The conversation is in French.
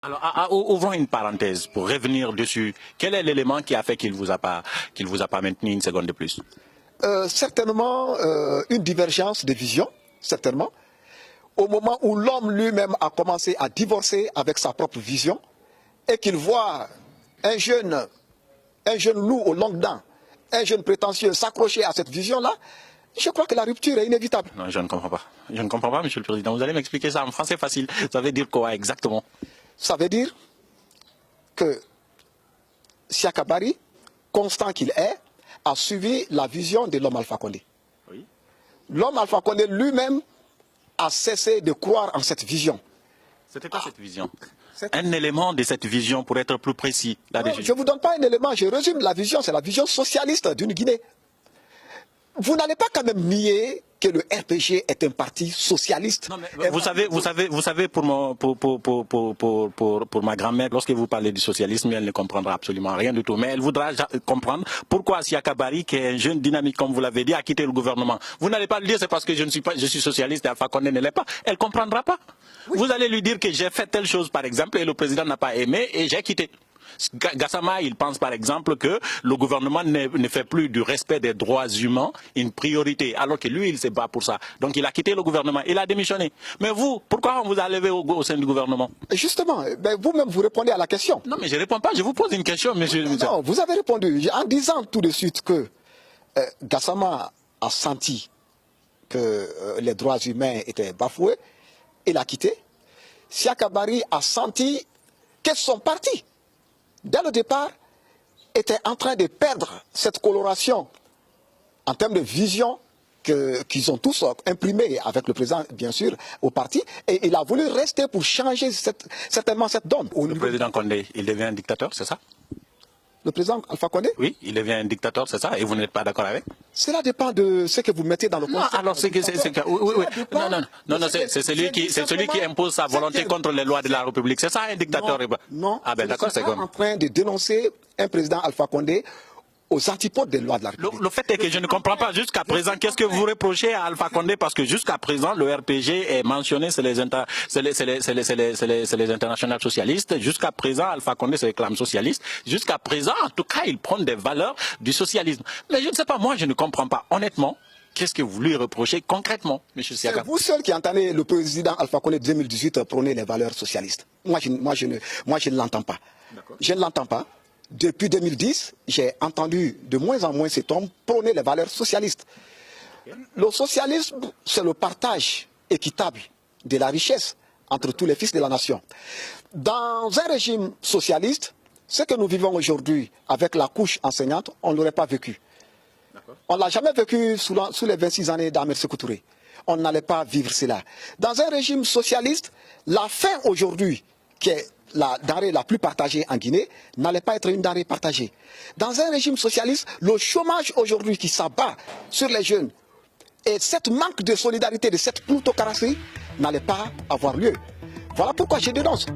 Alors, ouvrons une parenthèse pour revenir dessus. Quel est l'élément qui a fait qu'il vous a pas maintenu une seconde de plus? Certainement une divergence de vision, certainement. Au moment où l'homme lui-même a commencé à divorcer avec sa propre vision et qu'il voit un jeune loup aux longues dents, un jeune prétentieux s'accrocher à cette vision-là, je crois que la rupture est inévitable. Non, je ne comprends pas. Je ne comprends pas, Monsieur le Président. Vous allez m'expliquer ça en français facile. Ça veut dire quoi exactement? Ça veut dire que Siaka Bari, constant qu'il est, a suivi la vision de l'homme Alpha Condé. Oui. L'homme Alpha Condé lui-même a cessé de croire en cette vision. C'était quoi cette vision? Un élément de cette vision pour être plus précis. Non, je ne vous donne pas un élément, je résume la vision, c'est la vision socialiste d'une Guinée. Vous n'allez pas quand même nier que le RPG est un parti socialiste. Non, mais vous savez, pour ma grand-mère, lorsque vous parlez du socialisme, elle ne comprendra absolument rien du tout. Mais elle voudra comprendre pourquoi Siaka Bari, qui est un jeune dynamique, comme vous l'avez dit, a quitté le gouvernement. Vous n'allez pas lui dire c'est parce que je suis socialiste et Alpha Condé ne l'est pas. Elle ne comprendra pas. Oui. Vous allez lui dire que j'ai fait telle chose, par exemple, et le président n'a pas aimé et j'ai quitté. Gassama, il pense par exemple que le gouvernement ne fait plus du respect des droits humains une priorité, alors que lui, il ne se bat pour ça. Donc il a quitté le gouvernement, il a démissionné. Mais vous, pourquoi on vous a levé au sein du gouvernement? Justement, vous-même vous répondez à la question. Non, mais je ne réponds pas, je vous pose une question, monsieur. Non, vous avez répondu en disant tout de suite que Gassama a senti que les droits humains étaient bafoués, il a quitté. Siaka Bari a senti que son parti, dès le départ, était en train de perdre cette coloration en termes de vision qu'ils ont tous imprimé avec le président, bien sûr, au parti. Et il a voulu rester pour changer certainement cette donne. Le président Condé, il devient un dictateur, c'est ça? Le président Alpha Condé? Oui, il devient un dictateur, c'est ça? Et vous n'êtes pas d'accord avec? Cela dépend de ce que vous mettez dans le concept. Non, alors c'est que c'est celui qui impose sa volonté contre les lois de la République. C'est ça un dictateur? Non. Ah ben d'accord, c'est comme. En train de dénoncer un président Alpha Condé aux antipodes des lois de la République. Le fait est que je ne comprends pas jusqu'à présent qu'est-ce que vous reprochez à Alpha Condé, parce que jusqu'à présent le RPG est mentionné, c'est les internationales socialistes. Jusqu'à présent Alpha Condé se réclame socialiste. Jusqu'à présent, en tout cas, il prend des valeurs du socialisme. Mais je ne sais pas, moi je ne comprends pas honnêtement. Qu'est-ce que vous lui reprochez concrètement, M. Siaka? C'est vous seul qui entendez le président Alpha Condé 2018 prôner les valeurs socialistes. Moi je ne l'entends pas. Je ne l'entends pas. Depuis 2010, j'ai entendu de moins en moins cet homme prôner les valeurs socialistes. Le socialisme, c'est le partage équitable de la richesse entre tous les fils de la nation. Dans un régime socialiste, ce que nous vivons aujourd'hui avec la couche enseignante, on ne l'aurait pas vécu. On ne l'a jamais vécu sous les 26 années d'Ahmed Sékou Touré. On n'allait pas vivre cela. Dans un régime socialiste, la faim aujourd'hui, qui est la denrée la plus partagée en Guinée, n'allait pas être une denrée partagée. Dans un régime socialiste, le chômage aujourd'hui qui s'abat sur les jeunes et cette manque de solidarité, de cette plutocratie n'allait pas avoir lieu. Voilà pourquoi je dénonce.